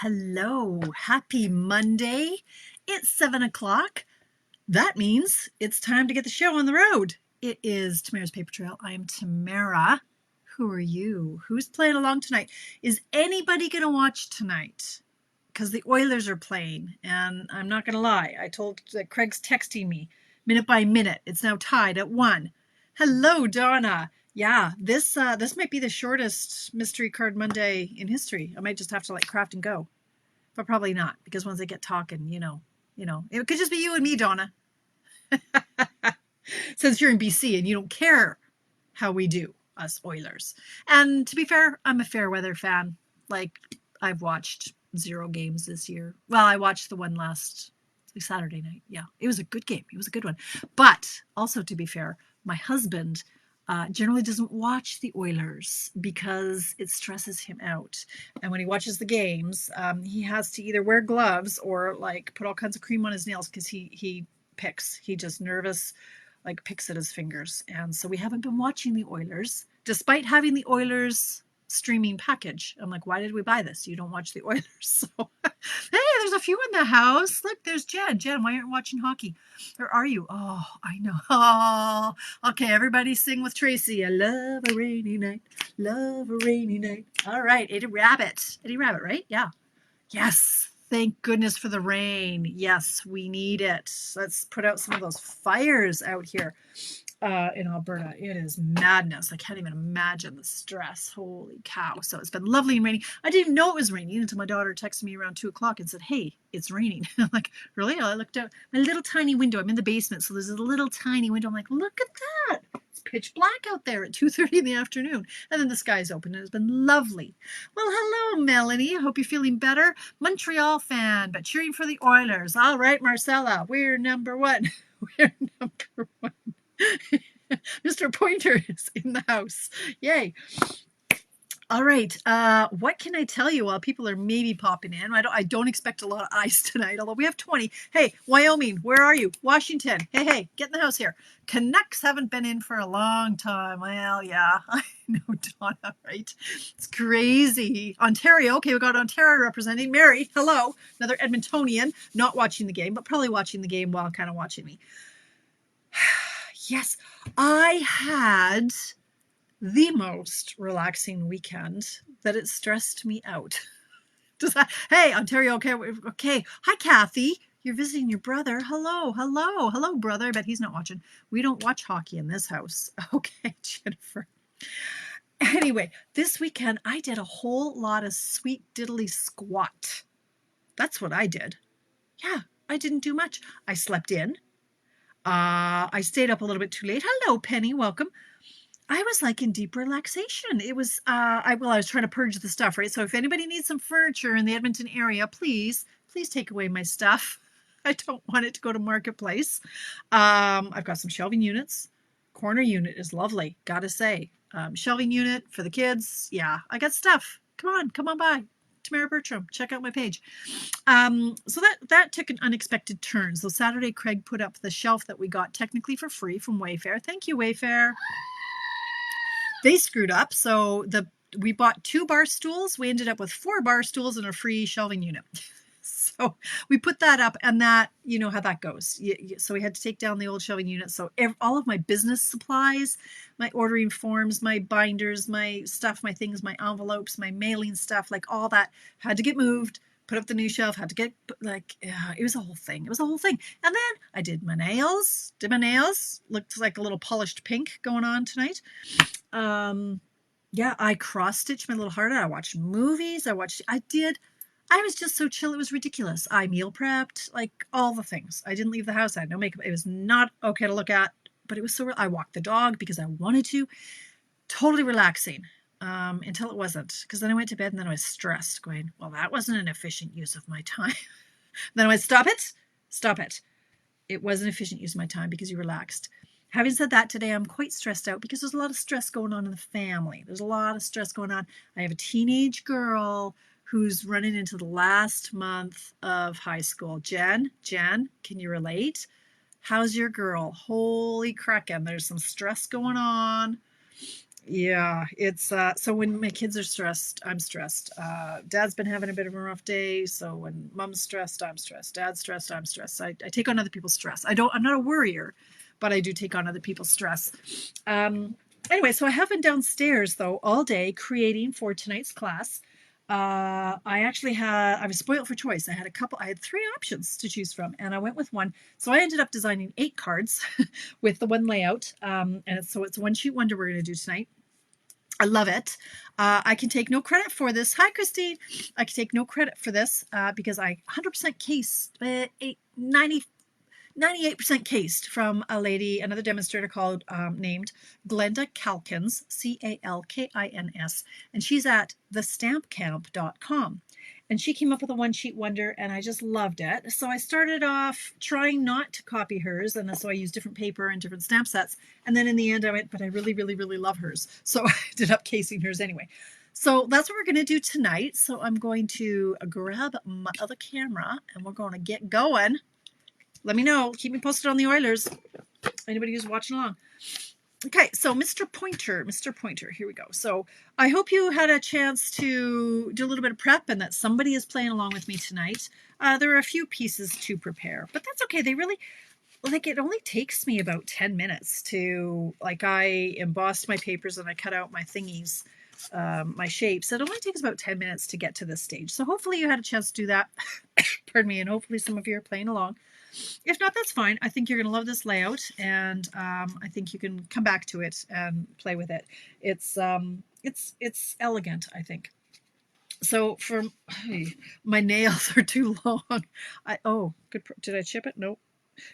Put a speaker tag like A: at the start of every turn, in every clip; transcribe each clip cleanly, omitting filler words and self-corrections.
A: Hello, happy Monday. It's 7 o'clock. That means it's time to get the show on the road. It is Tamara's Paper Trail. I am Tamara. Who are you? Who's playing along tonight? Is anybody going to watch tonight? Because the Oilers are playing, and I'm not going to lie. I told that Craig's texting me minute by minute. It's now tied at 1. Hello, Donna. Yeah, this might be the shortest Mystery Card Monday in history. I might just have to craft and go. But probably not, because once they get talking, it could just be you and me, Donna. Since you're in BC and you don't care how we do, us Oilers. And to be fair, I'm a fair weather fan. I've watched 0 games this year. Well, I watched the one last Saturday night. Yeah, it was a good game. It was a good one. But also, to be fair, my husband generally doesn't watch the Oilers because it stresses him out. And when he watches the games, he has to either wear gloves or put all kinds of cream on his nails because he picks. He just nervous, picks at his fingers. And so we haven't been watching the Oilers, despite having the Oilers streaming package. I'm like, why did we buy this? You don't watch the Oilers. So, hey, there's a few in the house. Look, there's Jen. Jen, why aren't you watching hockey? Or are you? Oh, I know. Oh, okay, everybody sing with Tracy. I love a rainy night. Love a rainy night. All right, Eddie Rabbit. Eddie Rabbit, right? Yeah. Yes. Thank goodness for the rain. Yes, we need it. Let's put out some of those fires out here in Alberta. It is madness. I can't even imagine the stress. Holy cow. So it's been lovely and rainy. I didn't know it was raining until my daughter texted me around 2 o'clock and said, hey, it's raining. I'm like, really? I looked out my little tiny window. I'm in the basement, so there's a little tiny window. I'm like, look at that. It's pitch black out there at 2:30 in the afternoon. And then the sky's open and it's been lovely. Well, hello, Melanie. I hope you're feeling better. Montreal fan, but cheering for the Oilers. All right, Marcella, we're number 1. We're number 1. Mr. Pointer is in the house. Yay. All right. What can I tell you while people are maybe popping in? I don't expect a lot of ice tonight, although we have 20. Hey, Wyoming, where are you? Washington. Hey, get in the house here. Canucks haven't been in for a long time. Well, yeah, I know, Donna, right? It's crazy. Ontario. Okay, we got Ontario representing. Mary, hello. Another Edmontonian, not watching the game, but probably watching the game while kind of watching me. Yes, I had the most relaxing weekend that it stressed me out. Hey, Ontario, okay. Hi, Kathy. You're visiting your brother. Hello, brother. I bet he's not watching. We don't watch hockey in this house. Okay, Jennifer. Anyway, this weekend I did a whole lot of sweet diddly squat. That's what I did. Yeah, I didn't do much. I slept in. I stayed up a little bit too late. Hello, Penny. Welcome. I was in deep relaxation. It was, I was trying to purge the stuff, right? So if anybody needs some furniture in the Edmonton area, please take away my stuff. I don't want it to go to Marketplace. I've got some shelving units. Corner unit is lovely, gotta say. Shelving unit for the kids. Yeah, I got stuff. Come on by. Tamara Bertram, check out my page. So that took an unexpected turn. So Saturday, Craig put up the shelf that we got technically for free from Wayfair. Thank you, Wayfair. They screwed up. So we bought 2 bar stools. We ended up with 4 bar stools and a free shelving unit. So we put that up, and that, you know how that goes. So we had to take down the old shelving unit. So all of my business supplies, my ordering forms, my binders, my stuff, my things, my envelopes, my mailing stuff, all that had to get moved. Put up the new shelf, had to get, it was a whole thing. It was a whole thing. And then I did my nails. Looked like a little polished pink going on tonight. Yeah, I cross-stitched my little heart out. I watched movies. I was just so chill. It was ridiculous. I meal prepped, all the things. I didn't leave the house. I had no makeup. It was not okay to look at, but it was I walked the dog because I wanted to. Totally relaxing. Until it wasn't, because then I went to bed and then I was stressed going, well, that wasn't an efficient use of my time. Then I went, stop it. It was an efficient use of my time because you relaxed. Having said that, today I'm quite stressed out because there's a lot of stress going on in the family. There's a lot of stress going on. I have a teenage girl who's running into the last month of high school. Jen, can you relate? How's your girl? Holy crackin', there's some stress going on. Yeah, it's so when my kids are stressed, I'm stressed. Dad's been having a bit of a rough day, so when mom's stressed, I'm stressed. Dad's stressed, I'm stressed. I take on other people's stress. I'm not a worrier, but I do take on other people's stress. Anyway, so I have been downstairs though all day creating for tonight's class. I was spoiled for choice. I had three options to choose from, and I went with one. So I ended up designing 8 cards with the one layout. And so it's one sheet wonder we're going to do tonight. I love it. I can take no credit for this. Hi, Christine. I can take no credit for this because I 100% case 98% cased from another demonstrator called named Glenda Calkins, Calkins, and she's at thestampcamp.com. And she came up with a one sheet wonder, and I just loved it. So I started off trying not to copy hers, and so I used different paper and different stamp sets. And then in the end, I went, but I really, really, really love hers. So I ended up casing hers anyway. So that's what we're going to do tonight. So I'm going to grab my other camera, and we're going to get going. Let me know. Keep me posted on the Oilers. Anybody who's watching along. Okay, so Mr. Pointer, here we go. So I hope you had a chance to do a little bit of prep and that somebody is playing along with me tonight. There are a few pieces to prepare, but that's okay. It only takes me about 10 minutes to, I embossed my papers and I cut out my thingies, my shapes. It only takes about 10 minutes to get to this stage. So hopefully you had a chance to do that. Pardon me, and hopefully some of you are playing along. If not, that's fine. I think you're going to love this layout, and I think you can come back to it and play with it. It's elegant, I think. So my nails are too long. Did I chip it? Nope.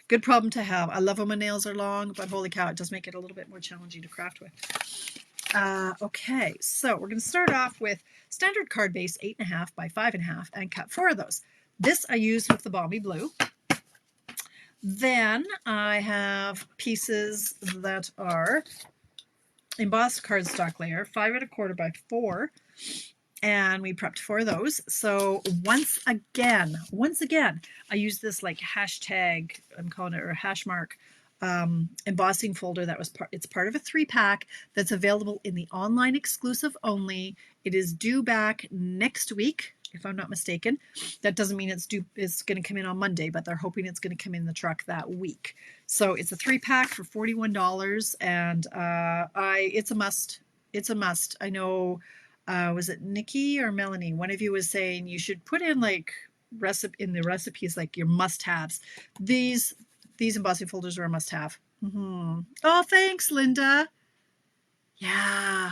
A: Good problem to have. I love when my nails are long, but holy cow, it does make it a little bit more challenging to craft with. Okay, so we're going to start off with standard card base 8.5 by 5.5 and cut 4 of those. This I used with the Balmy Blue. Then I have pieces that are embossed cardstock layer, 5 1/4 by 4, and we prepped 4 of those. So once again, I use this hashtag, I'm calling it, or hash mark, embossing folder that was it's part of a 3-pack that's available in the online exclusive only. It is due back next week, if I'm not mistaken. That doesn't mean it's going to come in on Monday, but they're hoping it's going to come in the truck that week. So it's a 3-pack for $41, and it's a must. It's a must. I know, was it Nikki or Melanie? One of you was saying you should put in in the recipes your must-haves. These embossing folders are a must-have. Oh, thanks, Linda. Yeah.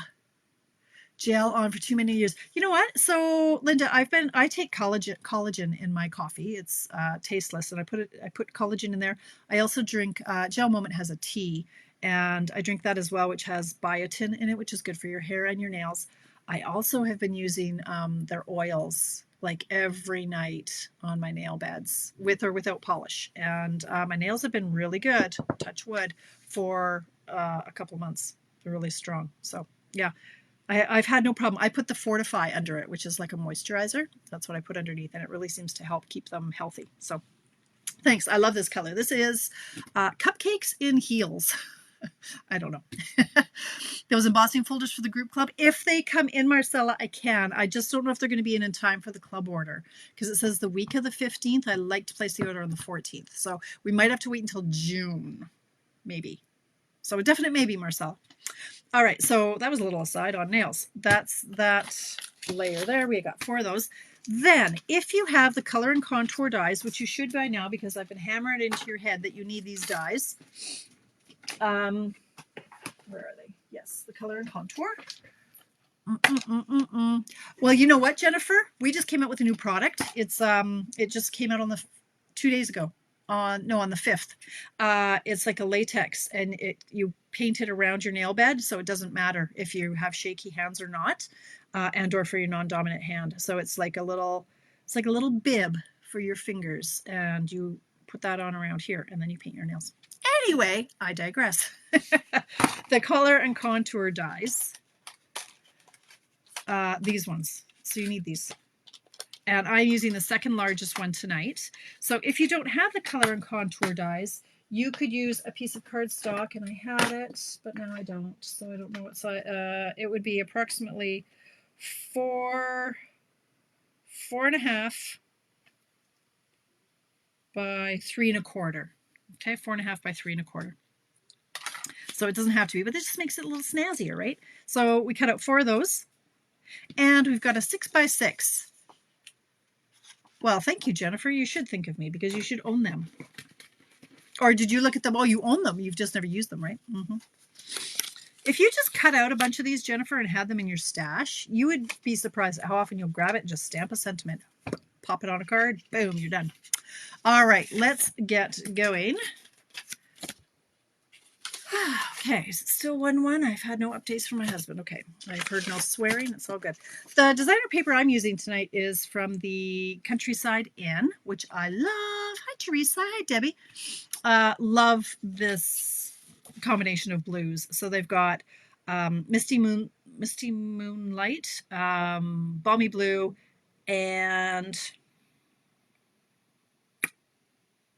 A: Gel on for too many years. You know what? So Linda, I take collagen in my coffee. It's tasteless, and I put collagen in there. I also drink Gel Moment has a tea, and I drink that as well, which has biotin in it, which is good for your hair and your nails. I also have been using their oils every night on my nail beds, with or without polish, and my nails have been really good, touch wood, for a couple months. They're really strong. So yeah. I've had no problem. I put the Fortify under it, which is like a moisturizer. That's what I put underneath, and it really seems to help keep them healthy. So thanks. I love this color. This is Cupcakes in Heels. I don't know. Those embossing folders for the group club, if they come in, Marcella, I can. I just don't know if they're going to be in time for the club order, because it says the week of the 15th. I like to place the order on the 14th. So we might have to wait until June, maybe. So a definite maybe, Marcel. All right, so that was a little aside on nails. That's that layer there. We got 4 of those. Then, if you have the color and contour dies, which you should by now because I've been hammering it into your head that you need these dies. Where are they? Yes, the color and contour. Well, you know what, Jennifer? We just came out with a new product. It just came out on 2 days ago. On the 5th. It's like a latex, and you paint it around your nail bed, so it doesn't matter if you have shaky hands or not, and or for your non-dominant hand. So it's like a little bib for your fingers, and you put that on around here, and then you paint your nails. Anyway, I digress. The color and contour dies. These ones. So you need these. And I'm using the second largest one tonight. So if you don't have the color and contour dies, You could use a piece of cardstock, and I had it, but now I don't, so I don't know what size. It would be approximately 4.5 by 3.25. Okay, 4.5 by 3.25. So it doesn't have to be, but it just makes it a little snazzier, right? So we cut out 4 of those, and we've got a 6x6. Well, thank you, Jennifer. You should think of me because you should own them. Or did you look at them? Oh, you own them. You've just never used them, right? Mm-hmm. If you just cut out a bunch of these, Jennifer, and had them in your stash, you would be surprised at how often you'll grab it and just stamp a sentiment. Pop it on a card. Boom, you're done. All right, let's get going. Okay, is it still 1-1? I've had no updates from my husband. Okay, I've heard no swearing. It's all good. The designer paper I'm using tonight is from the Countryside Inn, which I love. Hi, Teresa. Hi, Debbie. Love this combination of blues. So they've got Misty Moonlight, Balmy Blue, and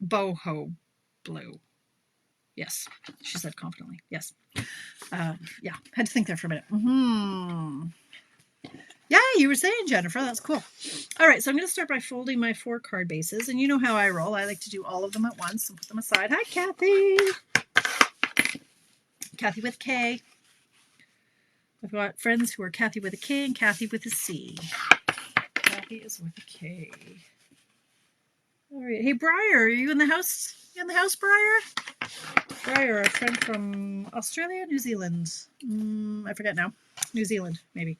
A: Boho Blue. Yes, she said confidently. Yes. Yeah, had to think there for a minute. Yeah, you were saying, Jennifer, that's cool. All right, so I'm going to start by folding my 4 card bases, and you know how I roll. I like to do all of them at once and put them aside. Hi, Kathy. Kathy with K. I've got friends who are Kathy with a K and Kathy with a C. Kathy is with a K. All right. Hey, Briar, are you in the house? You in the house, Briar? Briar, a friend from Australia, New Zealand. I forget now. New Zealand, maybe.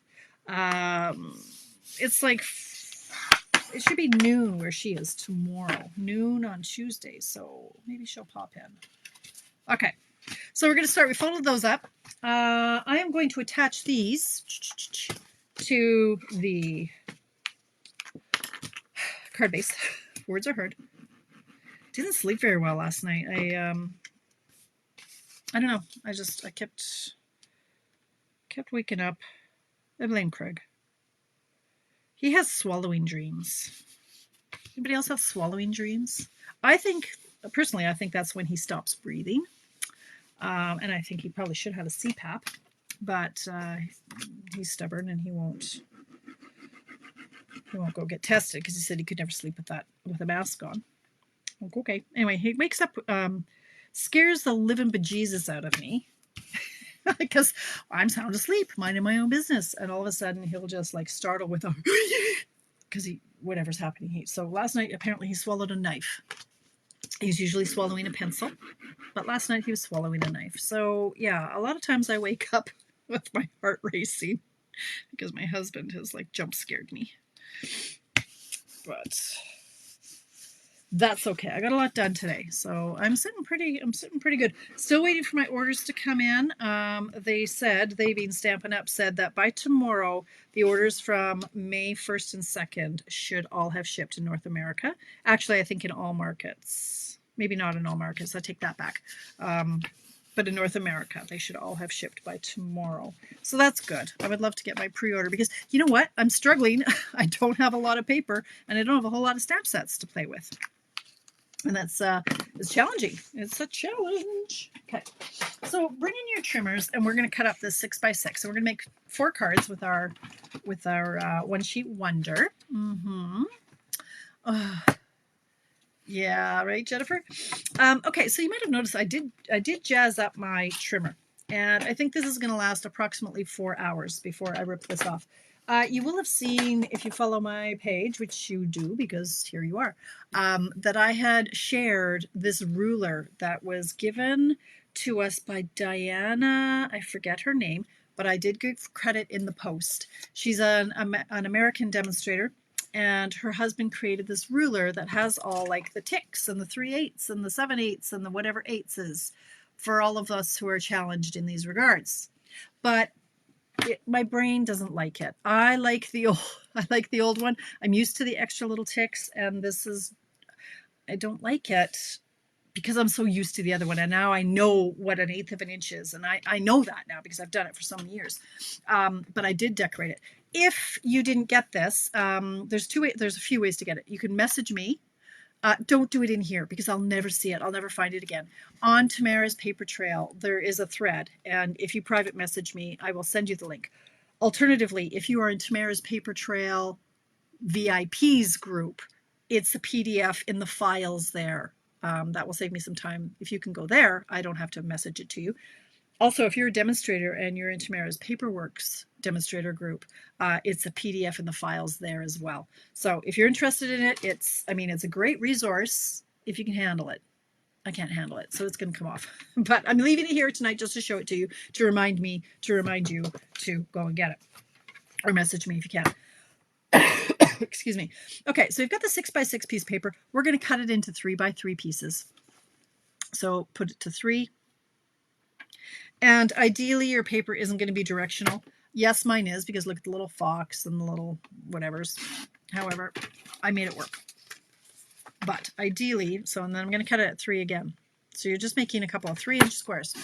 A: It's like, it should be noon where she is tomorrow. Noon on Tuesday, so maybe she'll pop in. Okay, so we're going to start. We folded those up. I am going to attach these to the card base. Words are heard. Didn't sleep very well last night. I don't know. I kept waking up. I blame Craig. He has swallowing dreams. Anybody else have swallowing dreams? Personally, I think that's when he stops breathing. And I think he probably should have a CPAP, but he's stubborn and he won't go get tested because he said he could never sleep with a mask on. Okay. Anyway, he wakes up, scares the living bejesus out of me because I'm sound asleep, minding my own business, and all of a sudden he'll just like startle with a because whatever's happening. So last night apparently he swallowed a knife. He's usually swallowing a pencil, but last night he was swallowing a knife. So yeah, a lot of times I wake up with my heart racing because my husband has like jump scared me. But that's okay. I got a lot done today, so I'm sitting pretty good. Still waiting for my orders to come in. They being Stampin' Up, said that by tomorrow the orders from May 1st and 2nd should all have shipped in North America. Actually, I think in all markets. Maybe not in all markets. I take that back. But in North America, they should all have shipped by tomorrow. So that's good. I would love to get my pre-order because you know what? I'm struggling. I don't have a lot of paper and I don't have a whole lot of stamp sets to play with. And that's it's challenging. It's a challenge. Okay, so bring in your trimmers, and we're going to cut up this 6x6. So we're going to make 4 cards with our one sheet wonder. Yeah, right, Jennifer. Okay, so you might have noticed I did jazz up my trimmer, and I think this is going to last approximately 4 hours before I rip this off. You will have seen, if you follow my page, which you do because here you are, that I had shared this ruler that was given to us by Diana. I forget her name, but I did give credit in the post. She's an American demonstrator, and her husband created this ruler that has all like the ticks and the 3/8 and the 7/8 and the whatever eights is for all of us who are challenged in these regards. But my brain doesn't like it. I like the old one. I'm used to the extra little ticks, and I don't like it because I'm so used to the other one, and now I know what 1/8 of an inch is, and I know that now because I've done it for so many years. But I did decorate it. If you didn't get this, there's a few ways to get it. You can message me Don't do it in here because I'll never see it. I'll never find it again. On Tamara's paper trail, there is a thread, and if you private message me, I will send you the link. Alternatively, if you are in Tamara's paper trail VIPs group, it's a PDF in the files there. That will save me some time. If you can go there, I don't have to message it to you. Also, if you're a demonstrator and you're in Tamara's Paperworks demonstrator group, it's a PDF in the files there as well. So if you're interested in it, it's a great resource if you can handle it. I can't handle it, so it's going to come off. But I'm leaving it here tonight just to show it to you, to remind you to go and get it. Or message me if you can. Excuse me. Okay, so we've got the 6x6 piece paper. We're going to cut it into 3x3 pieces. So put it to 3. And ideally, your paper isn't going to be directional. Yes, mine is, because look at the little fox and the little whatevers. However, I made it work. But ideally, and then I'm going to cut it at 3 again. So you're just making a couple of 3-inch squares.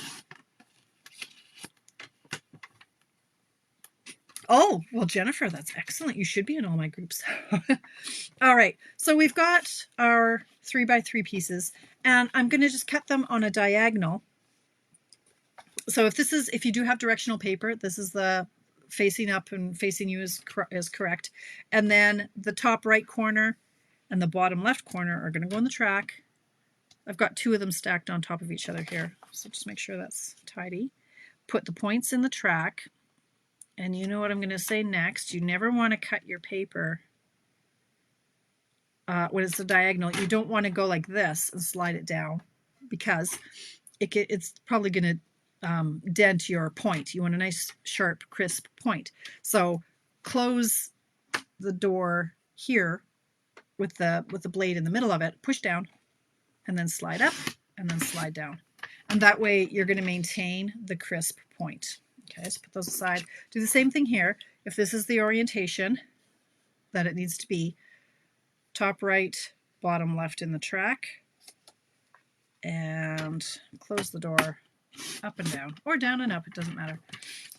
A: Oh, well, Jennifer, that's excellent. You should be in all my groups. All right, so we've got our 3x3 pieces, and I'm going to just cut them on a diagonal. So if you do have directional paper, this is the facing up and facing you is correct. And then the top right corner and the bottom left corner are going to go on the track. I've got 2 of them stacked on top of each other here. So just make sure that's tidy. Put the points in the track. And you know what I'm going to say next. You never want to cut your paper when it's a diagonal. You don't want to go like this and slide it down, because it's probably going to dent your point. You want a nice, sharp, crisp point. So close the door here with the blade in the middle of it, push down, and then slide up, and then slide down. And that way you're going to maintain the crisp point. Okay, so put those aside. Do the same thing here. If this is the orientation that it needs to be, top right, bottom left in the track, and close the door up and down, or down and up, it doesn't matter.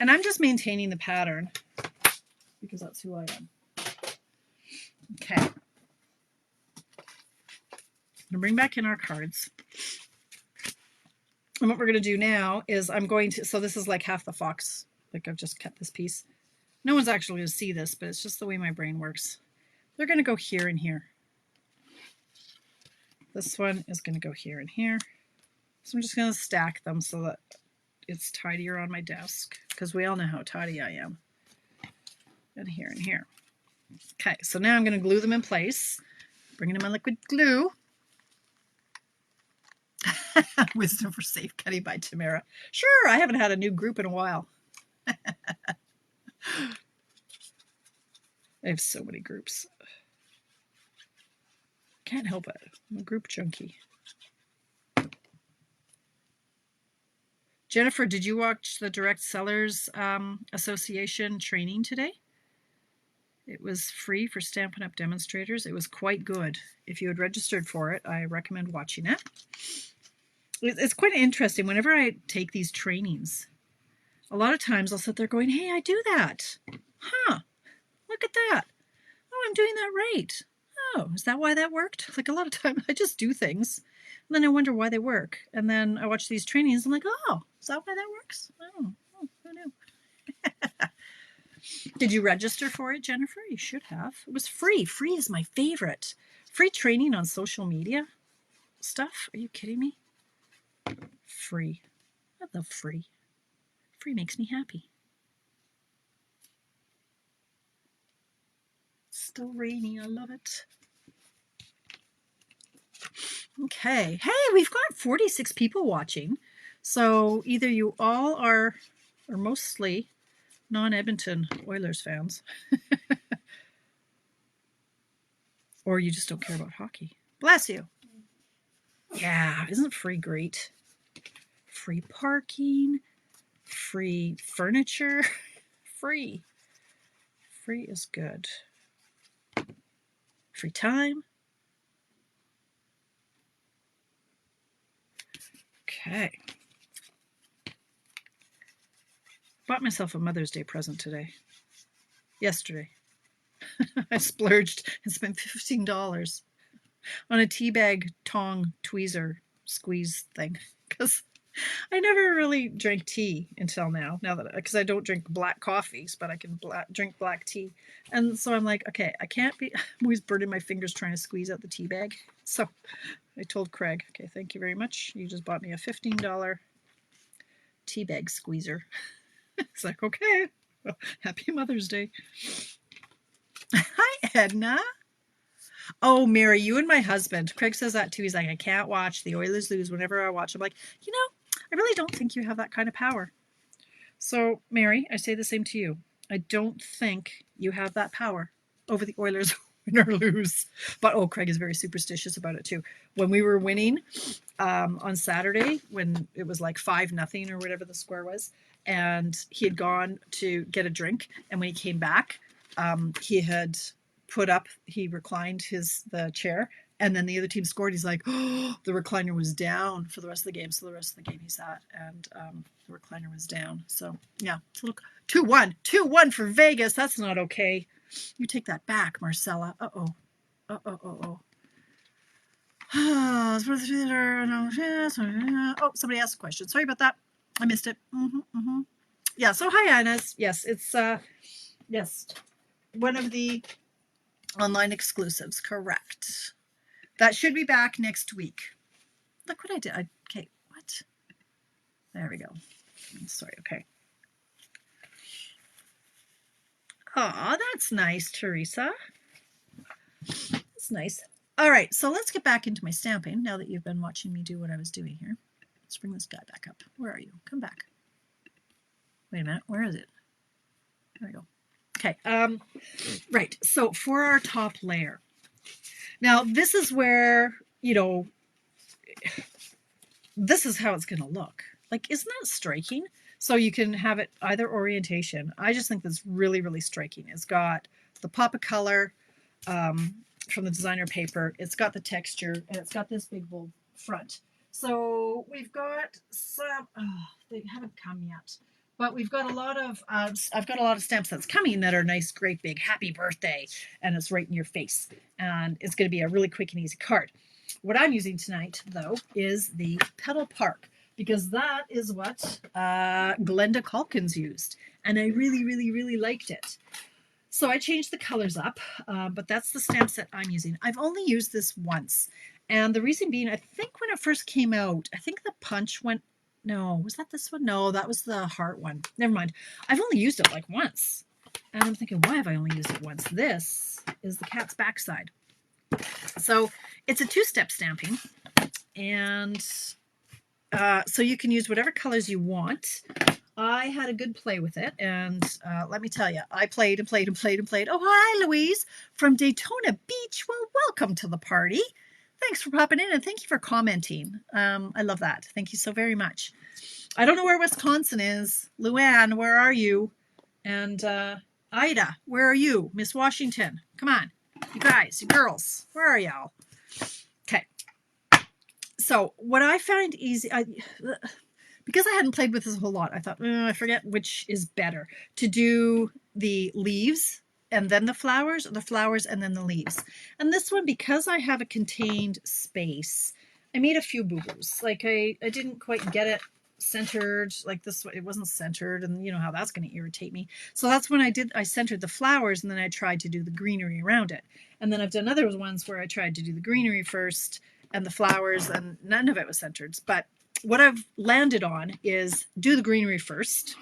A: And I'm just maintaining the pattern because that's who I am. Okay. I'm going to bring back in our cards. And what we're going to do now is so this is like half the fox, like I've just cut this piece. No one's actually going to see this, but it's just the way my brain works. They're going to go here and here. This one is going to go here and here. So I'm just going to stack them so that it's tidier on my desk, because we all know how tidy I am. And here and here. Okay, so now I'm going to glue them in place. Bringing in my liquid glue. Wisdom for Safe Cutting by Tamara. Sure, I haven't had a new group in a while. I have so many groups. Can't help it. I'm a group junkie. Jennifer, did you watch the Direct Sellers Association training today? It was free for Stampin' Up! Demonstrators. It was quite good. If you had registered for it, I recommend watching it. It's quite interesting. Whenever I take these trainings, a lot of times I'll sit there going, hey, I do that. Huh, look at that. Oh, I'm doing that right. Oh, is that why that worked? Like, a lot of times I just do things, and then I wonder why they work. And then I watch these trainings, and I'm like, oh, is that why that works? Oh, who knew? Did you register for it, Jennifer? You should have. It was free. Free is my favorite. Free training on social media stuff. Are you kidding me? Free. I love free. Free makes me happy. It's still rainy. I love it. Okay. Hey, we've got 46 people watching. So either you all are, or mostly, non-Edmonton Oilers fans. Or you just don't care about hockey. Bless you. Yeah, isn't free great? Free parking, free furniture, free. Free is good. Free time. Okay. Bought myself a Mother's Day present today. Yesterday. I splurged and spent $15. on a tea bag tong tweezer squeeze thing because I never really drank tea until now. Now that because I don't drink black coffees, but I can drink black tea, and so I'm like, okay, I can't be. I'm always burning my fingers trying to squeeze out the tea bag. So I told Craig, okay, thank you very much. You just bought me a $15 tea bag squeezer. It's like, okay, well, happy Mother's Day. Hi, Edna. Oh, Mary, you and my husband. Craig says that too. He's like, I can't watch the Oilers lose whenever I watch. I'm like, I really don't think you have that kind of power. So, Mary, I say the same to you. I don't think you have that power over the Oilers win or lose. But Craig is very superstitious about it too. When we were winning on Saturday, when it was like 5-0 or whatever the score was, and he had gone to get a drink, and when he came back, he had he reclined the chair, and then the other team scored. He's like, oh, the recliner was down for the rest of the game. So the rest of the game he sat, and the recliner was down. So yeah, it's a little 2-1, 2-1 for Vegas. That's not okay. You take that back, Marcella. Oh, somebody asked a question. Sorry about that. I missed it. Yeah. So hi, Ines. Yes, it's yes, one of the online exclusives. Correct. That should be back next week. Look what I did. Okay, what? There we go. Sorry. Okay. Oh, that's nice, Teresa. That's nice. All right, so let's get back into my stamping now that you've been watching me do what I was doing here. Let's bring this guy back up. Where are you? Come back. Wait a minute. Where is it? There we go. Okay. Right. So for our top layer. Now, this is where, this is how it's going to look. Like, isn't that striking? So you can have it either orientation. I just think that's really, really striking. It's got the pop of color from the designer paper. It's got the texture, and it's got this big bold front. So we've got some, they haven't come yet, but we've got a lot of, I've got a lot of stamps that's coming that are nice, great big happy birthday, and it's right in your face. And it's going to be a really quick and easy card. What I'm using tonight, though, is the Petal Park, because that is what Glenda Calkins used, and I really, really, really liked it. So I changed the colors up, but that's the stamp set I'm using. I've only used this once, and the reason being, I think when it first came out, I think the punch went, no, was that this one? No, that was the heart one. Never mind. I've only used it like once, and I'm thinking, why have I only used it once? This is the cat's backside. So it's a two-step stamping, and so you can use whatever colors you want. I had a good play with it, and let me tell you, I played and played and played and played. Oh, hi, Louise from Daytona Beach. Well, welcome to the party. Thanks for popping in, and thank you for commenting. I love that. Thank you so very much. I don't know where Wisconsin is. Luann, where are you? And Ida, where are you? Miss Washington, come on. You guys, you girls, where are y'all? Okay. So what I find easy, because I hadn't played with this a whole lot, I thought, I forget which is better, to do the leaves and then the flowers, or the flowers and then the leaves. And this one, because I have a contained space, I made a few boo-boos. Like I didn't quite get it centered like this. It wasn't centered, and you know how that's going to irritate me. So that's when I centered the flowers, and then I tried to do the greenery around it. And then I've done other ones where I tried to do the greenery first and the flowers, and none of it was centered. But what I've landed on is do the greenery first.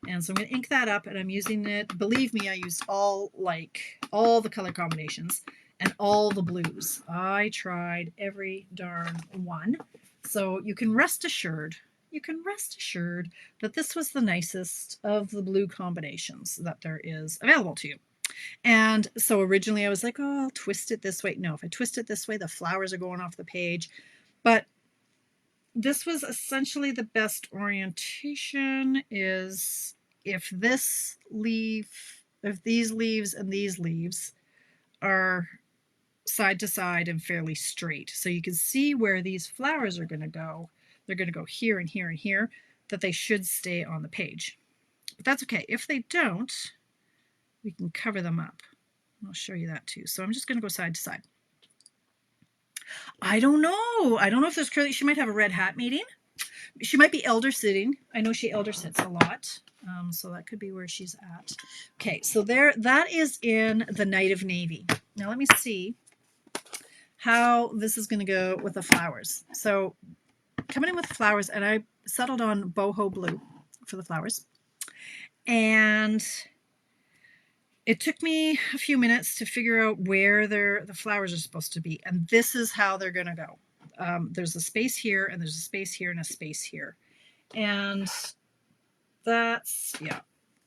A: And so I'm going to ink that up, and I'm using it. Believe me, I used all the color combinations and all the blues. I tried every darn one. So you can rest assured that this was the nicest of the blue combinations that there is available to you. And so originally I was like, oh, I'll twist it this way. No, if I twist it this way, the flowers are going off the page. But this was essentially the best orientation is if these leaves and these leaves are side to side and fairly straight. So you can see where these flowers are going to go. They're going to go here and here and here, that they should stay on the page. But that's okay. If they don't, we can cover them up. I'll show you that too. So I'm just going to go side to side. I don't know. I don't know if there's curly. She might have a red hat meeting. She might be elder sitting. I know she elder sits a lot. So that could be where she's at. Okay, so there, that is in the Night of Navy. Now let me see how this is going to go with the flowers. So coming in with flowers, and I settled on boho blue for the flowers. And it took me a few minutes to figure out where the flowers are supposed to be. And this is how they're going to go. There's a space here, and there's a space here, and a space here. And that's, yeah,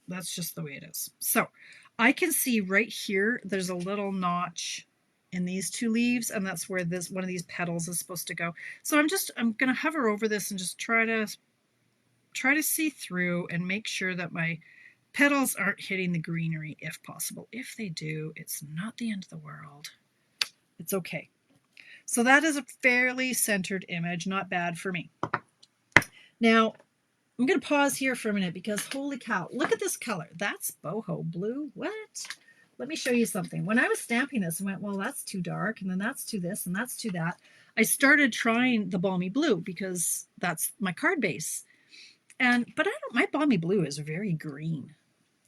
A: that's just the way it is. So I can see right here, there's a little notch in these two leaves, and that's where this one of these petals is supposed to go. So I'm going to hover over this and just try to see through and make sure that my petals aren't hitting the greenery if possible. If they do, it's not the end of the world. It's okay. So that is a fairly centered image, not bad for me. Now, I'm going to pause here for a minute because holy cow, look at this color. That's boho blue. What? Let me show you something. When I was stamping this, I went, well, that's too dark, and then that's too this, and that's too that. I started trying the balmy blue because that's my card base. But my balmy blue is very green.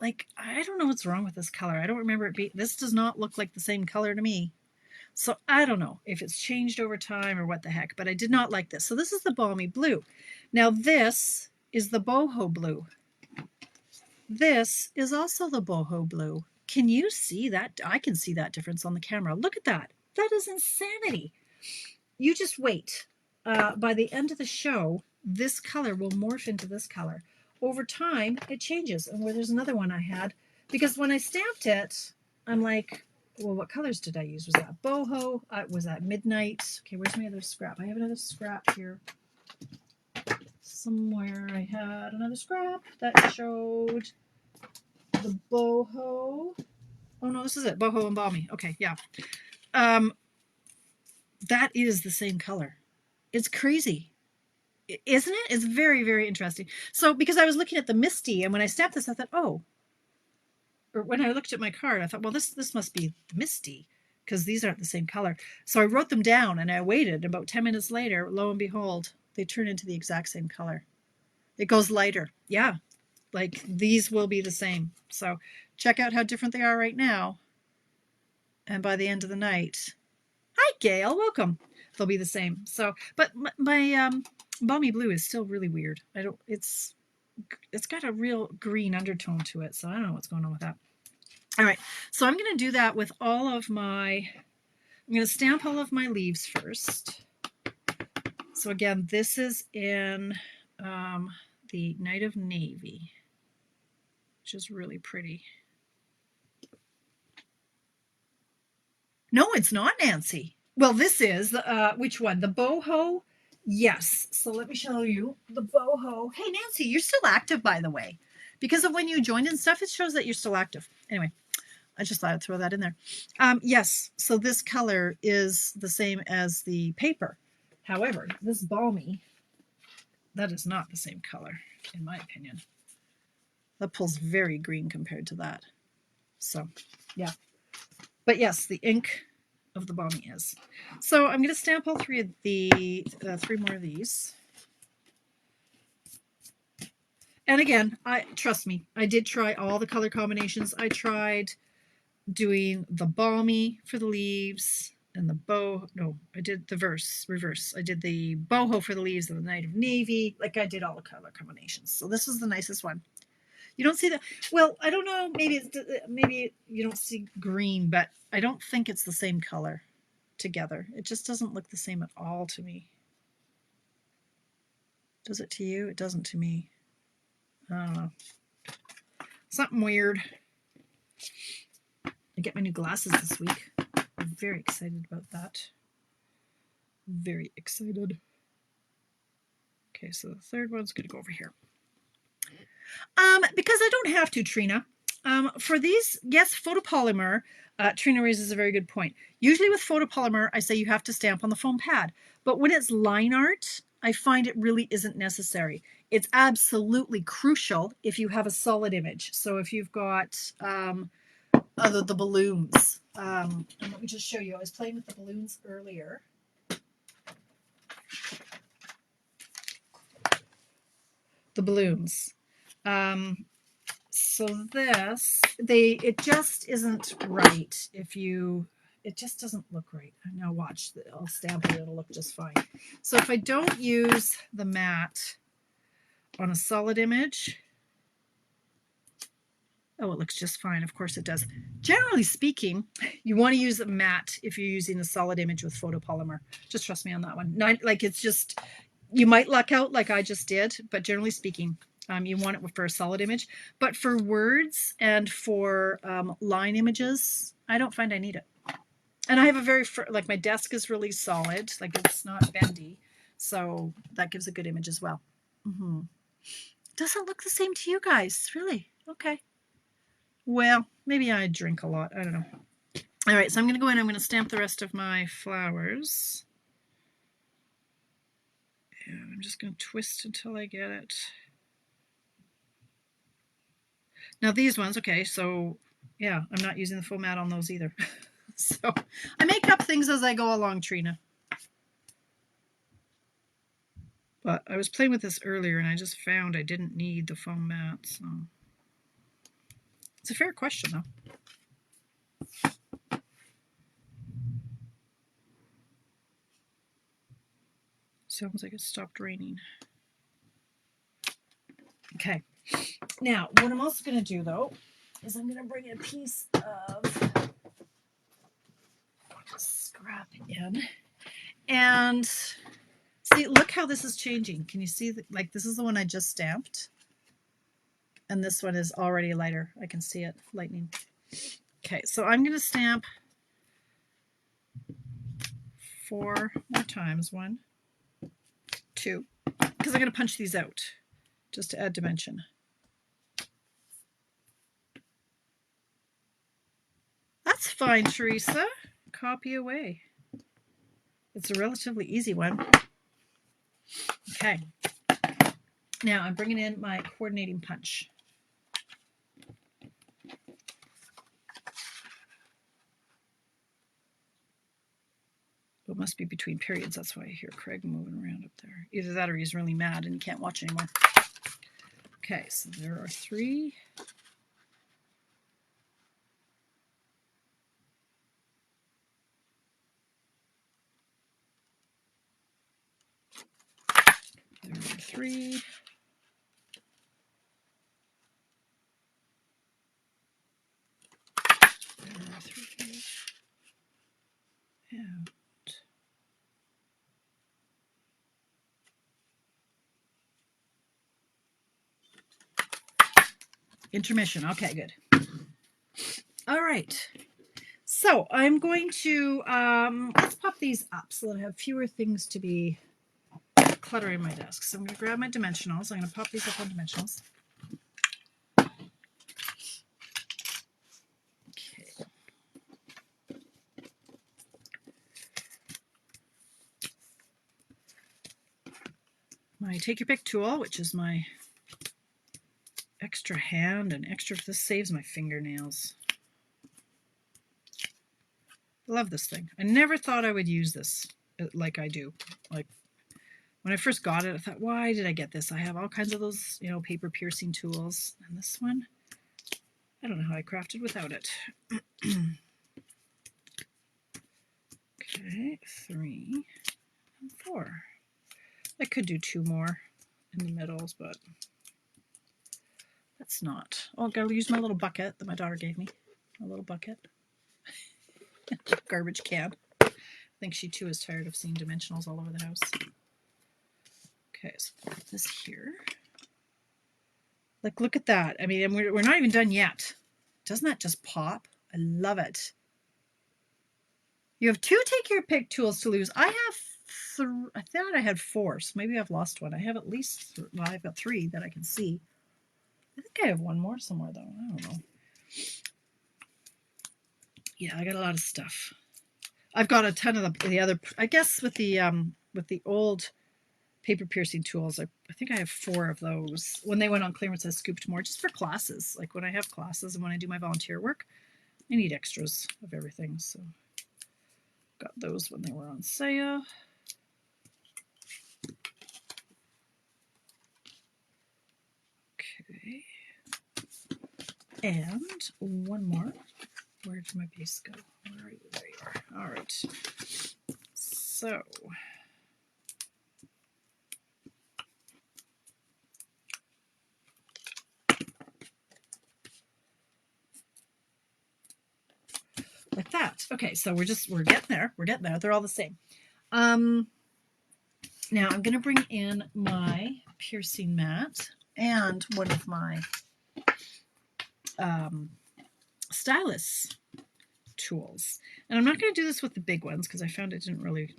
A: Like, I don't know what's wrong with this color. I don't remember it being, this does not look like the same color to me. So I don't know if it's changed over time or what the heck, but I did not like this. So this is the balmy blue. Now this is the boho blue. This is also the boho blue. Can you see that? I can see that difference on the camera. Look at that. That is insanity. You just wait. By the end of the show, this color will morph into this color. Over time, it changes. And where there's another one I had, because when I stamped it, I'm like, well, what colors did I use? Was that boho? Was that midnight? Okay, where's my other scrap? I have another scrap here. Somewhere I had another scrap that showed the boho. Oh no, this is it. Boho and balmy. Okay, yeah. That is the same color. It's crazy. Isn't it? It's very, very interesting. So because I was looking at the Misty, and when I stamped this, I thought, oh, or when I looked at my card, I thought, well, this must be the Misty because these aren't the same color. So I wrote them down and I waited. About 10 minutes later, lo and behold, they turn into the exact same color. It goes lighter. Yeah, like these will be the same. So check out how different they are right now. And by the end of the night, hi, Gail, welcome. They'll be the same. So, but my balmy blue is still really weird. It's got a real green undertone to it, so I don't know what's going on with that. All right, so I'm going to do that with all of my, I'm going to stamp all of my leaves first. So again, this is in the Night of Navy, which is really pretty. No, it's not, Nancy. Well, this is, which one? The boho? Yes. So let me show you the boho. Hey, Nancy, you're still active, by the way. Because of when you joined and stuff, it shows that you're still active. Anyway, I just thought I'd throw that in there. Yes, so this color is the same as the paper. However, this balmy, that is not the same color, in my opinion. That pulls very green compared to that. So, yeah. But yes, the ink of the balmy is. So I'm going to stamp all three of the, three more of these. And again, trust me, I did try all the color combinations. I tried doing the balmy for the leaves and I did the reverse. I did the boho for the leaves and the Night of Navy. Like I did all the color combinations. So this was the nicest one. You don't see that. Well, I don't know. Maybe you don't see green, but I don't think it's the same color together. It just doesn't look the same at all to me. Does it to you? It doesn't to me. I don't know. Something weird. I get my new glasses this week. I'm very excited about that. Very excited. Okay, so the third one's going to go over here. Because I don't have to, Trina. For these, yes, photopolymer, Trina raises a very good point. Usually with photopolymer, I say you have to stamp on the foam pad. But when it's line art, I find it really isn't necessary. It's absolutely crucial if you have a solid image. So if you've got the balloons, and let me just show you. I was playing with the balloons earlier. The balloons. So this, it just isn't right if you, it just doesn't look right. Now watch, I'll stamp it, it'll look just fine. So if I don't use the matte on a solid image, oh, it looks just fine. Of course it does. Generally speaking, you want to use a matte if you're using a solid image with photopolymer. Just trust me on that one. Not like it's just, you might luck out like I just did, but generally speaking, you want it for a solid image. But for words and for line images, I don't find I need it. And I have a very, like my desk is really solid, like it's not bendy. So that gives a good image as well. Doesn't look the same to you guys, really? Okay. Well, maybe I drink a lot. I don't know. All right, so I'm going to go in. I'm going to stamp the rest of my flowers. And I'm just going to twist until I get it. Now these ones, okay, so yeah, I'm not using the full mat on those either. So I make up things as I go along, Trina. But I was playing with this earlier and I just found I didn't need the foam mat. So it's a fair question though. Sounds like it stopped raining. Okay. Now, what I'm also going to do though is I'm going to bring a piece of scrap in and see, look how this is changing. Can you see that? Like this is the one I just stamped. And this one is already lighter. I can see it lightening. Okay, so I'm going to stamp 4 more times. 1, 2, because I'm going to punch these out just to add dimension. That's fine, Teresa. Copy away. It's a relatively easy one. Okay. Now I'm bringing in my coordinating punch. It must be between periods. That's why I hear Craig moving around up there. Either that or he's really mad and he can't watch anymore. Okay, so there are 3. There are 3. There are 3. And intermission. Okay, good. All right. So I'm going to, let's pop these up so that I have fewer things to be cluttering my desk. So I'm going to grab my dimensionals. I'm going to pop these up on dimensionals. Okay. My Take Your Pick tool, which is my extra hand and extra, this saves my fingernails. I love this thing. I never thought I would use this like I do. Like when I first got it, I thought, why did I get this? I have all kinds of those, you know, paper piercing tools. And this one, I don't know how I crafted without it. Okay, 3 and 4. I could do 2 more in the middles, but that's not. Oh, I've got to use my little bucket that my daughter gave me. A little bucket. Garbage can. I think she too is tired of seeing dimensionals all over the house. Okay, so put this here. Like, look at that. I mean, we're not even done yet. Doesn't that just pop? I love it. You have 2 Take Your Pick tools to lose. I have I thought I had 4, so maybe I've lost one. I have at least, well, I've got 3 that I can see. I think I have 1 more somewhere though. I don't know. Yeah, I got a lot of stuff. I've got a ton of the other, I guess with the old paper piercing tools, I think I have 4 of those. When they went on clearance, I scooped more just for classes. Like when I have classes and when I do my volunteer work, I need extras of everything. So got those when they were on sale. And one more. Where did my base go? Where are you? There you are. All right. So like that. Okay, so we're getting there. We're getting there. They're all the same. Now I'm going to bring in my piercing mat and one of my stylus tools. And I'm not going to do this with the big ones because I found it didn't really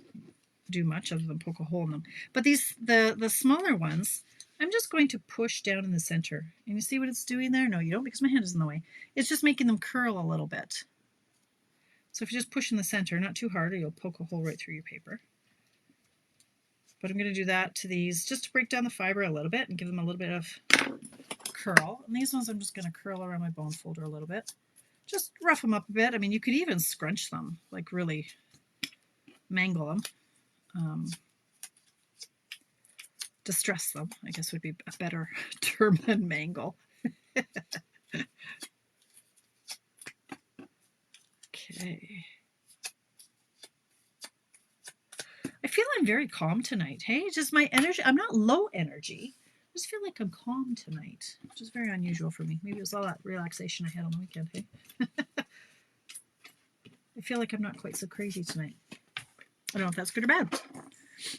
A: do much other than poke a hole in them. But these the smaller ones, I'm just going to push down in the center. And you see what it's doing there? No, you don't, because my hand is in the way. It's just making them curl a little bit. So if you just push in the center, not too hard, or you'll poke a hole right through your paper. But I'm going to do that to these just to break down the fiber a little bit and give them a little bit of curl. And these ones I'm just going to curl around my bone folder a little bit. Just rough them up a bit. I mean, you could even scrunch them, like really mangle them. Distress them, I guess would be a better term than mangle. Okay. I feel I'm very calm tonight. Hey, just my energy. I'm not low energy. I just feel like I'm calm tonight, which is very unusual for me. Maybe it was all that relaxation I had on the weekend. Hey, I feel like I'm not quite so crazy tonight. I don't know if that's good or bad.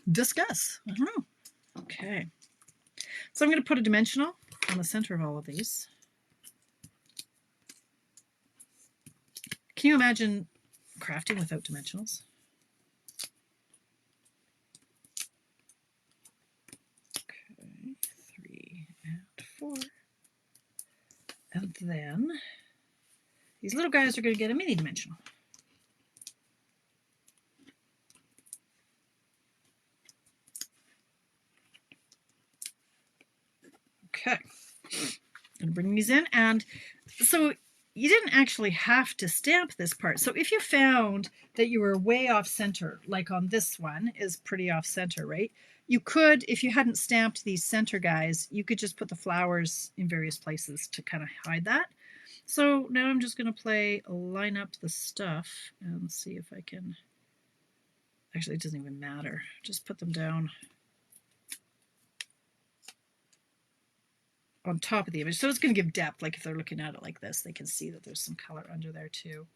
A: Discuss. I don't know. Okay. So I'm going to put a dimensional on the center of all of these. Can you imagine crafting without dimensionals? Okay, 3 and 4. And then these little guys are going to get a mini dimensional. Okay, I'm going to bring these in. And so you didn't actually have to stamp this part. So if you found that you were way off center, like on this one is pretty off center, right? You could, if you hadn't stamped these center guys, you could just put the flowers in various places to kind of hide that. So now I'm just going to line up the stuff and see if I can, actually it doesn't even matter. Just put them down on top of the image. So it's going to give depth, like if they're looking at it like this, they can see that there's some color under there too.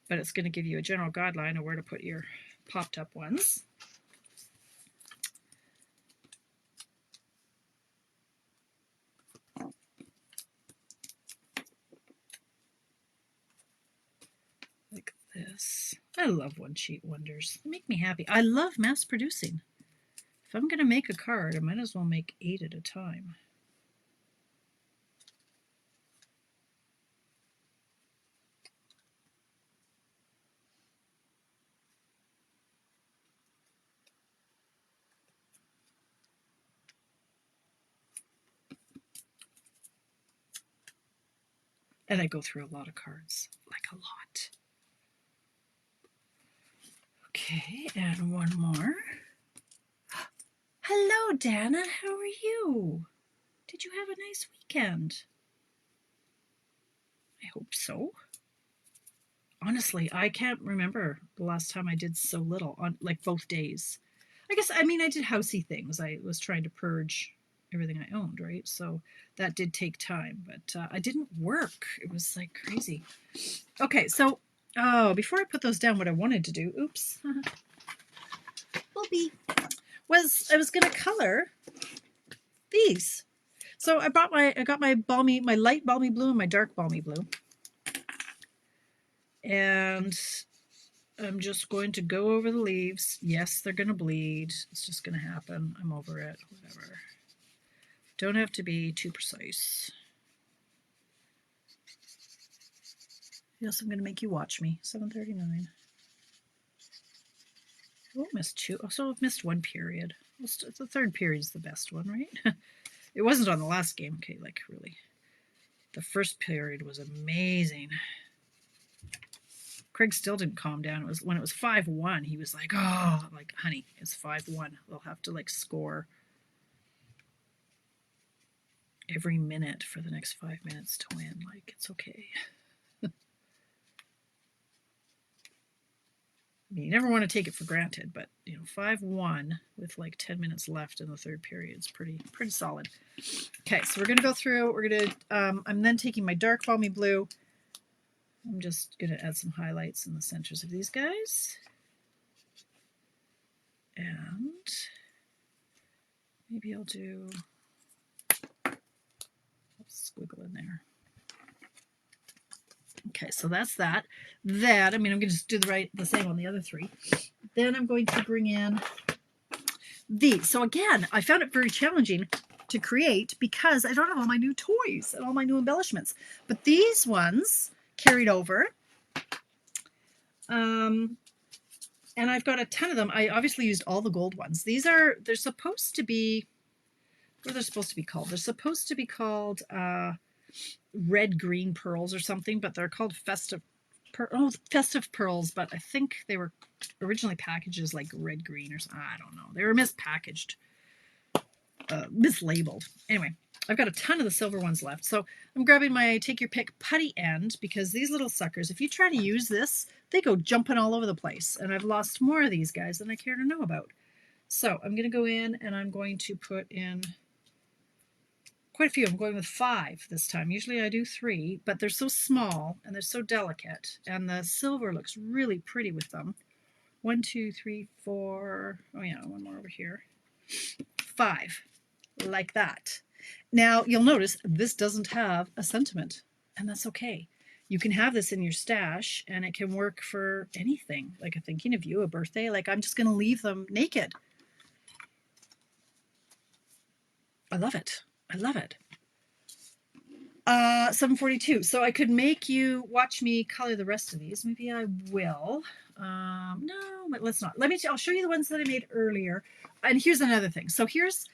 A: But it's going to give you a general guideline of where to put your popped up ones. Like this. I love one-sheet wonders. They make me happy. I love mass producing. If I'm going to make a card, I might as well make 8 at a time. And I go through a lot of cards, like a lot. Okay, and one more. Hello, Dana. How are you? Did you have a nice weekend? I hope so. Honestly, I can't remember the last time I did so little on like both days. I guess, I mean, I did housey things. I was trying to purge everything I owned, right? So that did take time, but I didn't work. It was like crazy. Okay, so, before I put those down, what I wanted to do, oops, was I was going to color these. So I got my light balmy blue and my dark balmy blue. And I'm just going to go over the leaves. Yes, they're going to bleed. It's just going to happen. I'm over it. Whatever. Don't have to be too precise. Yes, I'm going to make you watch me. 7:39. Oh, missed 2. Oh, so I've missed 1 period. The 3rd period is the best one, right? It wasn't on the last game. Okay, like really. The 1st period was amazing. Craig still didn't calm down. It was when it was 5-1. He was like, "Oh, like honey, it's 5-1. They'll have to like score every minute for the next 5 minutes to win. Like it's that's okay. You never want to take it for granted, but 5-1 with like 10 minutes left in the third period is pretty solid. Okay, so we're gonna go through. We're gonna. I'm then taking my dark balmy blue. I'm just gonna add some highlights in the centers of these guys, and maybe I'll do a squiggle in there. Okay, so that's that. I'm going to just do the same on the other three. Then I'm going to bring in these. So again, I found it very challenging to create because I don't have all my new toys and all my new embellishments. But these ones carried over. And I've got a ton of them. I obviously used all the gold ones. They're supposed to be, what are they supposed to be called? They're supposed to be called red-green pearls or something, but they're called festive pearls, but I think they were originally packaged as like red-green or something. I don't know. They were mispackaged, mislabeled. Anyway, I've got a ton of the silver ones left. So I'm grabbing my take your pick putty end because these little suckers, if you try to use this, they go jumping all over the place. And I've lost more of these guys than I care to know about. So I'm going to go in and I'm going to put in quite a few. I'm going with 5 this time. Usually I do 3, but they're so small and they're so delicate. And the silver looks really pretty with them. 1, 2, 3, 4. Oh yeah, one more over here. 5, like that. Now you'll notice this doesn't have a sentiment, and that's okay. You can have this in your stash and it can work for anything, like a thinking of you, a birthday. Like I'm just going to leave them naked. I love it. I love it. 742. So I could make you watch me color the rest of these. Maybe I will. No, but let's not. I'll show you the ones that I made earlier. And here's another thing. So here's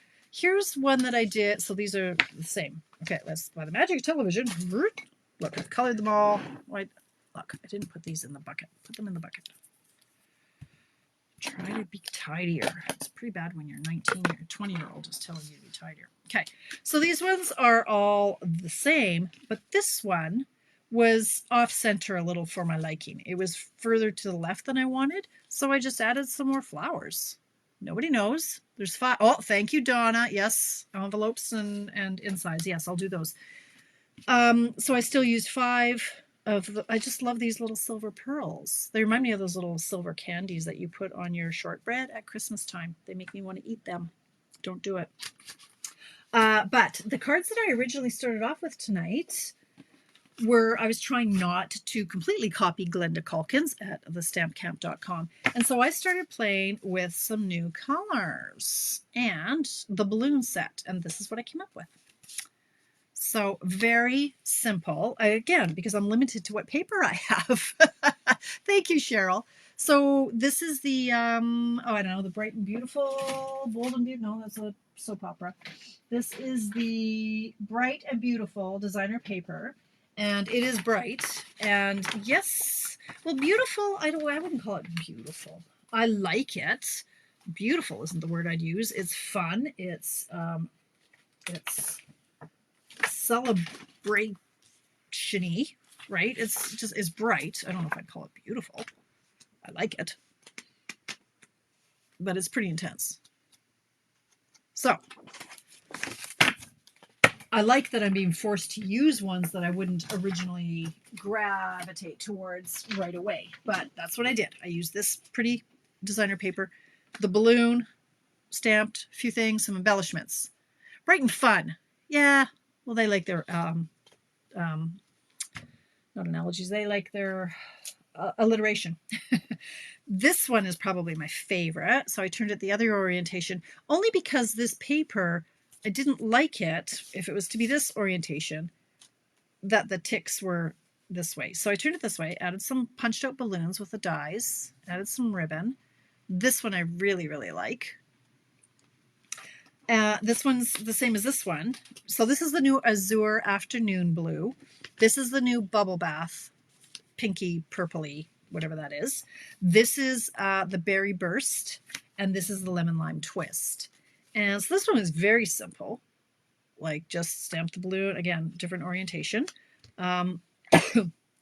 A: one that I did. So these are the same. Okay, let's, by the magic of television. Look, I've colored them all. Look, I didn't put these in the bucket. Put them in the bucket. Try to be tidier. It's pretty bad when you're 19 or 20-year-old is telling you to be tidier. Okay, so these ones are all the same, but this one was off-center a little for my liking. It was further to the left than I wanted, so I just added some more flowers. Nobody knows. There's 5. Oh, thank you, Donna. Yes, envelopes and insides. Yes, I'll do those. So I still used 5. I just love these little silver pearls. They remind me of those little silver candies that you put on your shortbread at Christmas time. They make me want to eat them. Don't do it. But the cards that I originally started off with tonight I was trying not to completely copy Glenda Calkins at thestampcamp.com. And so I started playing with some new colors and the balloon set. And this is what I came up with. So very simple. Again, because I'm limited to what paper I have. Thank you, Cheryl. So this is the, I don't know, the Bright and Beautiful, Bold and Beautiful. No, that's a soap opera. This is the Bright and Beautiful designer paper. And it is bright. And yes, well, beautiful, I wouldn't call it beautiful. I like it. Beautiful isn't the word I'd use. It's fun. It's celebration-y, right? It's bright. I don't know if I'd call it beautiful. I like it, but it's pretty intense. So I like that I'm being forced to use ones that I wouldn't originally gravitate towards right away, but that's what I did. I used this pretty designer paper, the balloon, stamped, a few things, some embellishments. Bright and fun. Yeah. Well, they like their, not analogies, they like their alliteration. This one is probably my favorite, so I turned it the other orientation, only because this paper, I didn't like it, if it was to be this orientation, that the ticks were this way. So I turned it this way, added some punched out balloons with the dies, added some ribbon. This one I really, really like. This one's the same as this one. So this is the new Azure Afternoon Blue. This is the new Bubble Bath, pinky, purpley, whatever that is. This is the Berry Burst, and this is the Lemon Lime Twist. And so this one is very simple, like just stamp the balloon, again, different orientation.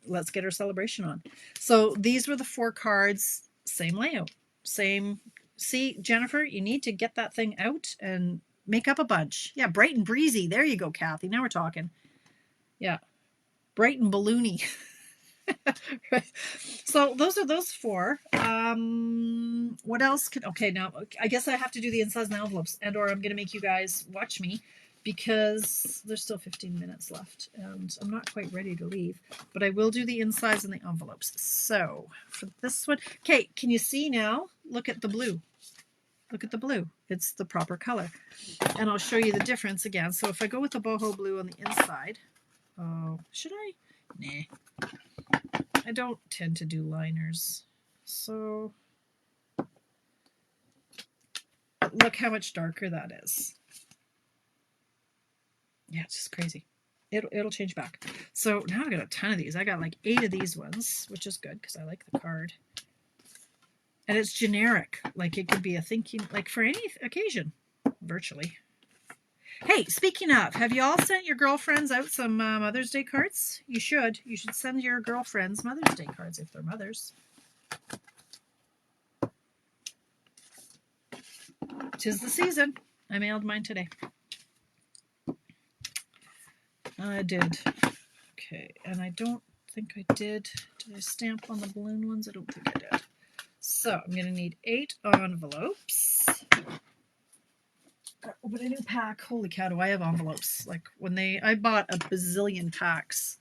A: Let's get our celebration on. So these were the 4 cards, same layout, same. See, Jennifer, you need to get that thing out and make up a bunch. Yeah, bright and breezy. There you go, Kathy. Now we're talking. Yeah, bright and balloony. So those are those 4. What else could? Okay, now I guess I have to do the insides and the envelopes, or I'm gonna make you guys watch me because there's still 15 minutes left, and I'm not quite ready to leave. But I will do the insides and the envelopes. So for this one, okay, can you see now? Look at the blue. Look at the blue. It's the proper color, and I'll show you the difference again. So if I go with the boho blue on the inside, oh, should I? Nah. I don't tend to do liners. So look how much darker that is. Yeah, it's just crazy. It'll change back. So now I've got a ton of these. I got like 8 of these ones, which is good because I like the card. And it's generic. Like it could be a thinking, like for any occasion, virtually. Hey, speaking of, have you all sent your girlfriends out some Mother's Day cards? You should. You should send your girlfriends Mother's Day cards if they're mothers. 'Tis the season. I mailed mine today. I did. Okay, and I don't think I did. Did I stamp on the balloon ones? I don't think I did. So I'm going to need 8 envelopes. Open a new pack. Holy cow, do I have envelopes? Like I bought a bazillion packs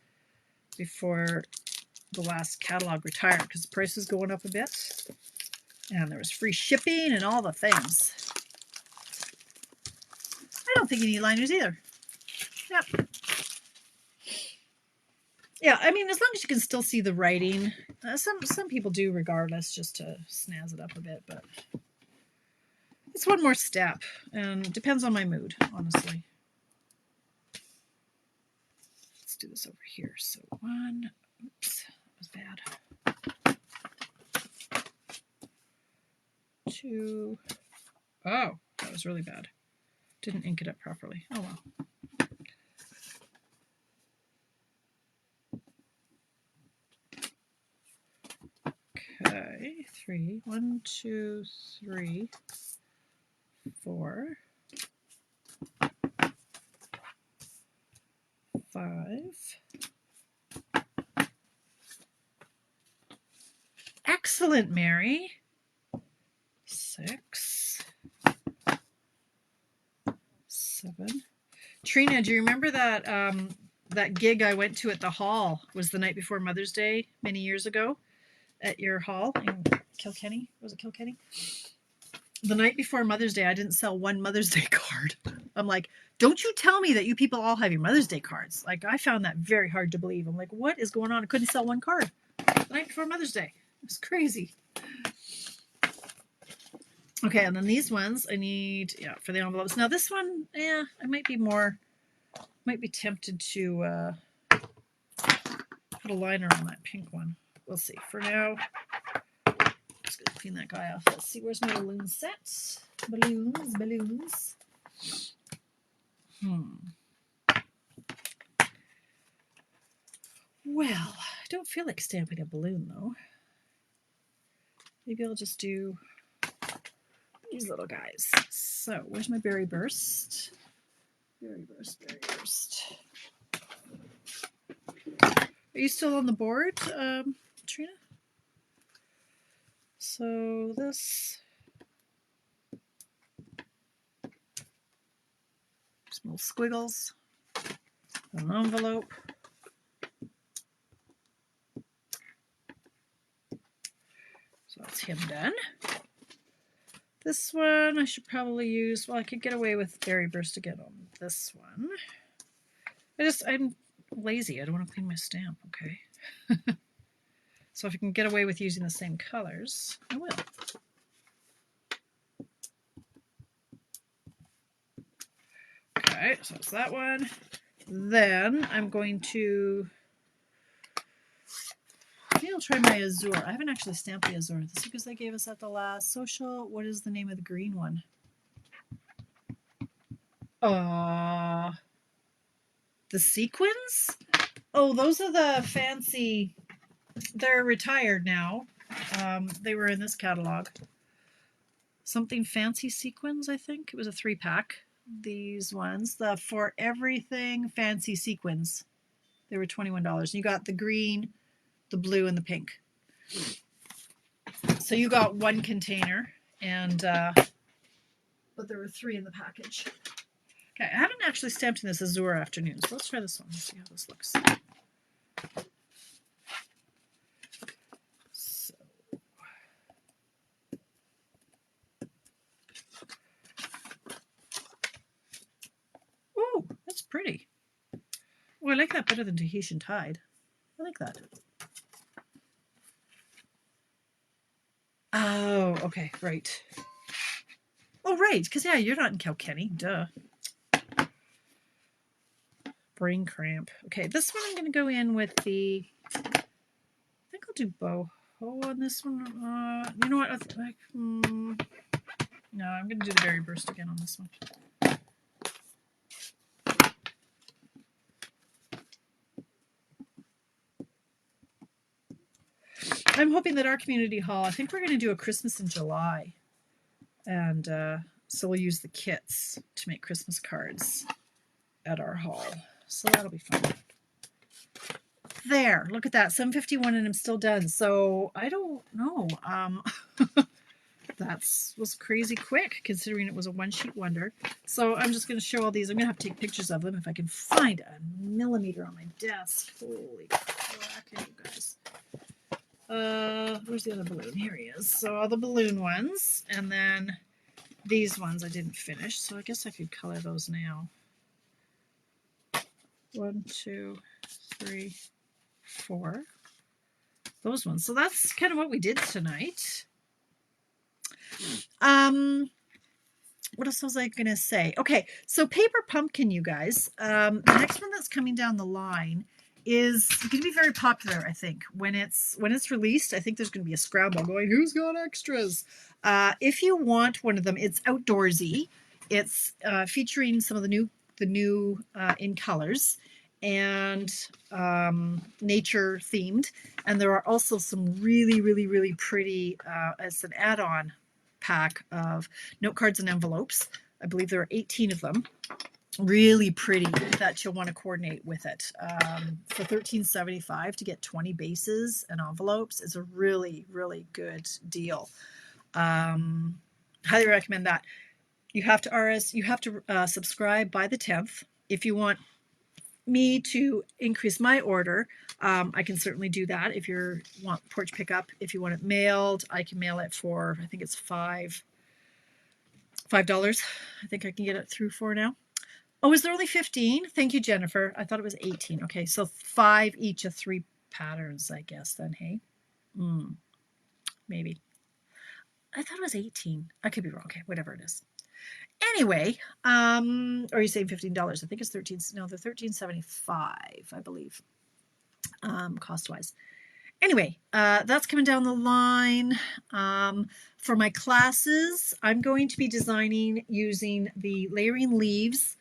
A: before the last catalog retired because the price was going up a bit. And there was free shipping and all the things. I don't think you need liners either. Yep. Yeah, I mean, as long as you can still see the writing. Some people do regardless, just to snazz it up a bit, but it's one more step, and it depends on my mood, honestly. Let's do this over here. So 1, oops, that was bad. 2, oh, that was really bad. Didn't ink it up properly. Oh well. Okay, 3, 1, 2, 3, 4, 5. Excellent, Mary. 6, 7. Trina, do you remember that that gig I went to at the hall? Was the night before Mother's Day many years ago at your hall in Kilkenny? Was it Kilkenny? The night before Mother's Day, I didn't sell one Mother's Day card. I'm like, don't you tell me that you people all have your Mother's Day cards. Like, I found that very hard to believe. I'm like, what is going on? I couldn't sell one card the night before Mother's Day. It was crazy. Okay, and then these ones I need, yeah, for the envelopes. Now this one, yeah, I might be tempted to put a liner on that pink one. We'll see. For now, just gonna clean that guy off. Let's see, where's my balloon set? Balloons. Well, I don't feel like stamping a balloon though. Maybe I'll just do these little guys. So, where's my berry burst? Berry burst. Are you still on the board, Trina? So this, some little squiggles, an envelope. So that's him done. This one I should probably use, well, I could get away with berry burst again on this one. I'm lazy. I don't want to clean my stamp, okay? So if I can get away with using the same colors, I will. Okay, so it's that one. Then I'm going to, maybe I'll try my Azure. I haven't actually stamped the Azure. The stickers they gave us at the last social. What is the name of the green one? The sequins? Oh, those are the fancy. They're retired now. They were in this catalog. Something fancy sequins, I think. It was a 3-pack. These ones, the For Everything fancy sequins. They were $21. You got the green, the blue, and the pink. So you got one container, and but there were 3 in the package. Okay, I haven't actually stamped in this Azure Afternoon, so let's try this one. Let's see how this looks. So. Ooh, that's pretty. Oh, I like that better than Tahitian Tide. I like that. Oh, okay, right. Oh, right, because yeah, you're not in Kilkenny, duh. Brain cramp. Okay, this one I'm going to go in with the, I think I'll do boho on this one. You know what? No, I'm going to do the berry burst again on this one. I'm hoping that our community hall, I think we're going to do a Christmas in July. And so we'll use the kits to make Christmas cards at our hall. So that'll be fun. There, look at that, 7:51 and I'm still done. So I don't know. That was crazy quick considering it was a one-sheet wonder. So I'm just going to show all these. I'm going to have to take pictures of them if I can find a millimeter on my desk. Holy crap, you guys. Where's the other balloon? Here he is. So all the balloon ones, and then these ones I didn't finish, so I guess I could color those now. 1, 2, 3, 4. Those ones. So that's kind of what we did tonight. What else was I going to say? Okay, so Paper Pumpkin, you guys. The next one that's coming down the line is going to be very popular, I think. When it's released, I think there's going to be a scramble going, who's got extras? If you want one of them, it's outdoorsy. It's featuring some of the new in colors and nature themed. And there are also some really, really, really pretty, as an add-on pack of note cards and envelopes. I believe there are 18 of them. Really pretty that you'll want to coordinate with it. For $13.75 to get 20 bases and envelopes is a really, really good deal. Highly recommend that. You have to subscribe by the 10th. If you want me to increase my order, I can certainly do that. If you want porch pickup, if you want it mailed, I can mail it for, I think it's $5. I think I can get it through for now. Oh, is there only 15? Thank you, Jennifer. I thought it was 18. Okay, so 5 each of 3 patterns, I guess, then, hey? Maybe. I thought it was 18. I could be wrong. Okay, whatever it is. Anyway, or are you saying $15? I think it's 13. No, they're $13.75, I believe, cost-wise. Anyway, that's coming down the line. For my classes, I'm going to be designing using the Layering Leaves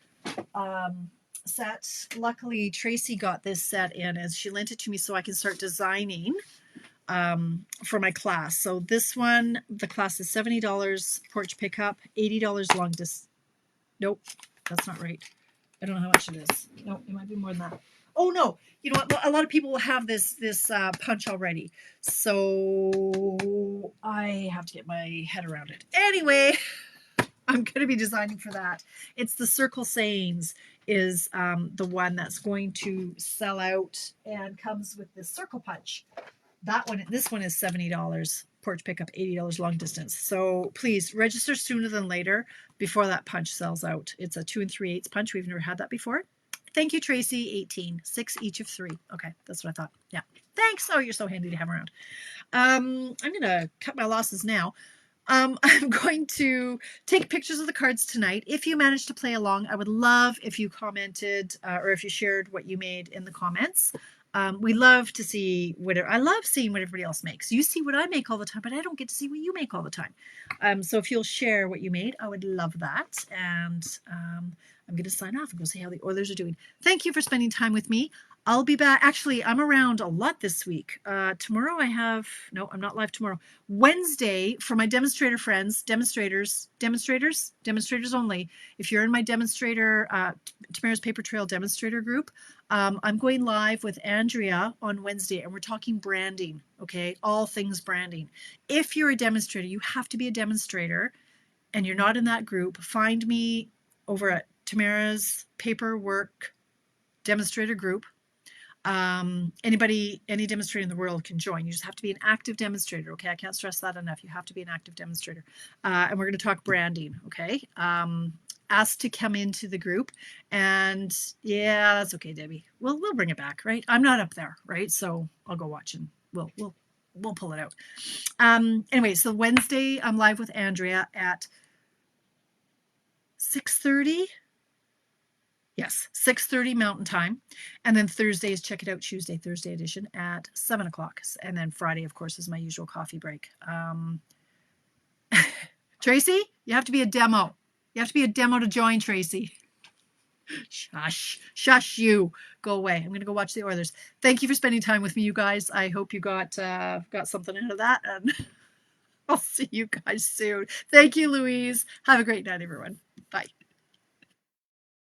A: set. Luckily, Tracy got this set in as she lent it to me so I can start designing for my class. So this one, the class is $70 porch pickup, $80 long distance. Nope, that's not right. I don't know how much it is. No, it might be more than that. Oh no, you know what? A lot of people will have this punch already, so I have to get my head around it. Anyway, I'm going to be designing for that. It's the Circle Sayings is the one that's going to sell out and comes with this circle punch. This one is $70 porch pickup, $80 long distance. So please register sooner than later before that punch sells out. It's a 2 3/8 punch. We've never had that before. Thank you, Tracy. 18, 6 each of 3. Okay, that's what I thought. Yeah, thanks. Oh, you're so handy to have around. I'm gonna cut my losses now. I'm going to take pictures of the cards tonight. If you managed to play along, I would love if you commented or if you shared what you made in the comments. We love to see I love seeing what everybody else makes. You see what I make all the time, but I don't get to see what you make all the time. So if you'll share what you made, I would love that. And I'm going to sign off and go see how the Oilers are doing. Thank you for spending time with me. I'll be back. Actually, I'm around a lot this week. Tomorrow no, I'm not live tomorrow. Wednesday, for my demonstrator friends, demonstrators only. If you're in my demonstrator, Tamara's Paper Trail demonstrator group, I'm going live with Andrea on Wednesday, and we're talking branding, okay? All things branding. If you're a demonstrator, you have to be a demonstrator, and you're not in that group, find me over at Tamara's Paperwork demonstrator group. Any demonstrator in the world can join. You just have to be an active demonstrator. Okay. I can't stress that enough. You have to be an active demonstrator. And we're going to talk branding. Okay. Asked to come into the group, and yeah, that's okay, Debbie. We'll bring it back, right? I'm not up there, right? So I'll go watch and we'll pull it out. Anyway, so Wednesday I'm live with Andrea at 6:30. Yes, 6:30 Mountain Time. And then Thursdays, check it out, Thursday edition at 7 o'clock. And then Friday, of course, is my usual coffee break. Tracy, you have to be a demo. You have to be a demo to join, Tracy. Shush you. Go away. I'm going to go watch the Oilers. Thank you for spending time with me, you guys. I hope you got something out of that. And I'll see you guys soon. Thank you, Louise. Have a great night, everyone. Bye.